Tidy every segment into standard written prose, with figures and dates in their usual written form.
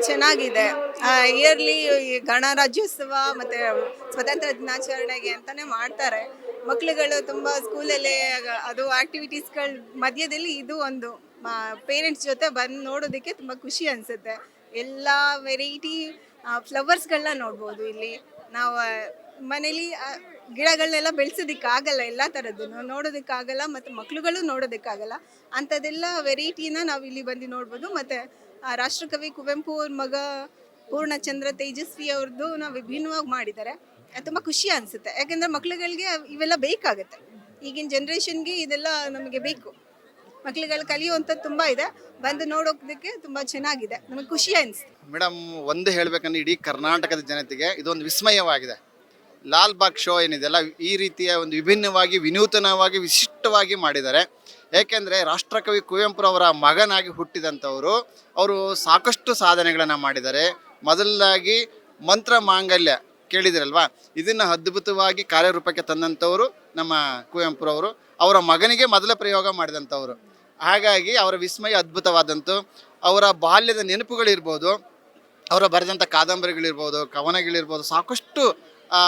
ಚೆನ್ನಾಗಿದೆ. ಇಯರ್ಲಿ ಗಣರಾಜ್ಯೋತ್ಸವ ಮತ್ತು ಸ್ವಾತಂತ್ರ್ಯ ದಿನಾಚರಣೆಗೆ ಅಂತಲೇ ಮಾಡ್ತಾರೆ. ಮಕ್ಳುಗಳು ತುಂಬ ಸ್ಕೂಲಲ್ಲಿ ಅದು ಆ್ಯಕ್ಟಿವಿಟೀಸ್ಗಳ ಮಧ್ಯದಲ್ಲಿ ಇದು ಒಂದು ಪೇರೆಂಟ್ಸ್ ಜೊತೆ ಬಂದು ನೋಡೋದಕ್ಕೆ ತುಂಬ ಖುಷಿ ಅನಿಸುತ್ತೆ. ಎಲ್ಲ ವೆರೈಟಿ ಫ್ಲವರ್ಸ್ಗಳನ್ನ ನೋಡ್ಬೋದು ಇಲ್ಲಿ. ನಾವು ಮನೇಲಿ ಗಿಡಗಳನ್ನೆಲ್ಲ ಬೆಳೆಸೋದಕ್ಕಾಗಲ್ಲ, ಎಲ್ಲ ಥರದ್ದನ್ನು ನೋಡೋದಕ್ಕಾಗಲ್ಲ ಮತ್ತು ಮಕ್ಳುಗಳು ನೋಡೋದಕ್ಕಾಗಲ್ಲ. ಅಂಥದ್ದೆಲ್ಲ ವೆರೈಟಿನ ನಾವು ಇಲ್ಲಿ ಬಂದು ನೋಡ್ಬೋದು. ಮತ್ತು ರಾಷ್ಟ್ರಕವಿ ಕುವೆಂಪು ಅವ್ರ ಮಗ ಪೂರ್ಣಚಂದ್ರ ತೇಜಸ್ವಿ ಅವ್ರದ್ದು ನಾವು ವಿಭಿನ್ನವಾಗಿ ಮಾಡಿದ್ದಾರೆ. ತುಂಬ ಖುಷಿ ಅನಿಸುತ್ತೆ, ಯಾಕೆಂದರೆ ಮಕ್ಳುಗಳಿಗೆ ಇವೆಲ್ಲ ಬೇಕಾಗುತ್ತೆ. ಈಗಿನ ಜನ್ರೇಷನ್ಗೆ ಇದೆಲ್ಲ ನಮಗೆ ಬೇಕು. ಮಕ್ಳುಗಳು ಕಲಿಯುವಂಥದ್ದು ತುಂಬ ಇದೆ, ಬಂದು ನೋಡೋದಕ್ಕೆ ತುಂಬ ಚೆನ್ನಾಗಿದೆ, ನಮಗೆ ಖುಷಿ ಅನಿಸ್ತು. ಮೇಡಮ್, ಒಂದು ಹೇಳ್ಬೇಕಂದ್ರೆ ಇಡೀ ಕರ್ನಾಟಕದ ಜನತೆಗೆ ಇದೊಂದು ವಿಸ್ಮಯವಾಗಿದೆ. ಲಾಲ್ ಬಾಗ್ ಶೋ ಏನಿದೆಯಲ್ಲ, ಈ ರೀತಿಯ ಒಂದು ವಿಭಿನ್ನವಾಗಿ, ವಿನೂತನವಾಗಿ, ವಿಶಿಷ್ಟವಾಗಿ ಮಾಡಿದ್ದಾರೆ. ಏಕೆಂದರೆ ರಾಷ್ಟ್ರಕವಿ ಕುವೆಂಪುರವರ ಮಗನಾಗಿ ಹುಟ್ಟಿದಂಥವರು, ಅವರು ಸಾಕಷ್ಟು ಸಾಧನೆಗಳನ್ನು ಮಾಡಿದ್ದಾರೆ. ಮೊದಲದಾಗಿ ಮಂತ್ರ ಮಾಂಗಲ್ಯ ಕೇಳಿದಿರಲ್ವಾ, ಇದನ್ನು ಅದ್ಭುತವಾಗಿ ಕಾರ್ಯರೂಪಕ್ಕೆ ತಂದಂಥವರು ನಮ್ಮ ಕುವೆಂಪುರವರು. ಅವರ ಮಗನಿಗೆ ಮೊದಲ ಪ್ರಯೋಗ ಮಾಡಿದಂಥವರು. ಹಾಗಾಗಿ ಅವರ ವಿಸ್ಮಯ ಅದ್ಭುತವಾದಂತು. ಅವರ ಬಾಲ್ಯದ ನೆನಪುಗಳಿರ್ಬೋದು, ಅವರ ಬರೆದಂಥ ಕಾದಂಬರಿಗಳಿರ್ಬೋದು, ಕವನಗಳಿರ್ಬೋದು, ಸಾಕಷ್ಟು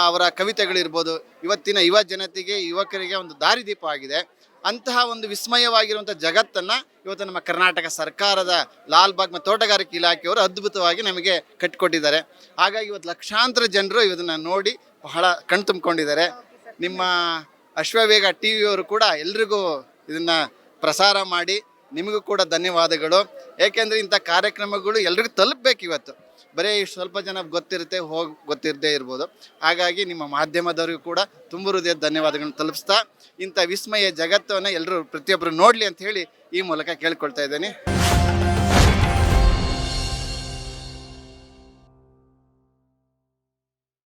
ಅವರ ಕವಿತೆಗಳಿರ್ಬೋದು, ಇವತ್ತಿನ ಯುವ ಜನತೆಗೆ, ಯುವಕರಿಗೆ ಒಂದು ದಾರಿದೀಪ ಆಗಿದೆ. ಅಂತಹ ಒಂದು ವಿಸ್ಮಯವಾಗಿರುವಂಥ ಜಗತ್ತನ್ನು ಇವತ್ತು ನಮ್ಮ ಕರ್ನಾಟಕ ಸರ್ಕಾರದ ಲಾಲ್ ಬಾಗ್ ಮತ್ತು ತೋಟಗಾರಿಕೆ ಇಲಾಖೆಯವರು ಅದ್ಭುತವಾಗಿ ನಮಗೆ ಕಟ್ಟಿಕೊಟ್ಟಿದ್ದಾರೆ. ಹಾಗಾಗಿ ಇವತ್ತು ಲಕ್ಷಾಂತರ ಜನರು ಇದನ್ನು ನೋಡಿ ಬಹಳ ಕಣ್ ತುಂಬಿಕೊಂಡಿದ್ದಾರೆ. ನಿಮ್ಮ ಅಶ್ವವೇಗ ಟಿ ವಿಯವರು ಕೂಡ ಎಲ್ರಿಗೂ ಇದನ್ನು ಪ್ರಸಾರ ಮಾಡಿ, ನಿಮಗೂ ಕೂಡ ಧನ್ಯವಾದಗಳು. ಏಕೆಂದರೆ ಇಂಥ ಕಾರ್ಯಕ್ರಮಗಳು ಎಲ್ರಿಗೂ ತಲುಪಬೇಕು. ಇವತ್ತು ಬರೀ ಸ್ವಲ್ಪ ಜನ ಗೊತ್ತಿರುತ್ತೆ, ಗೊತ್ತಿರದೇ ಇರ್ಬೋದು. ಹಾಗಾಗಿ ನಿಮ್ಮ ಮಾಧ್ಯಮದವರಿಗೂ ಕೂಡ ತುಂಬ ಹೃದಯದ ಧನ್ಯವಾದಗಳನ್ನು ತಲುಪಿಸ್ತಾ, ಇಂಥ ವಿಸ್ಮಯ ಜಗತ್ತನ್ನು ಎಲ್ಲರೂ ಪ್ರತಿಯೊಬ್ಬರು ನೋಡಲಿ ಅಂತ ಹೇಳಿ ಈ ಮೂಲಕ ಕೇಳ್ಕೊಳ್ತಾ ಇದ್ದೇನೆ.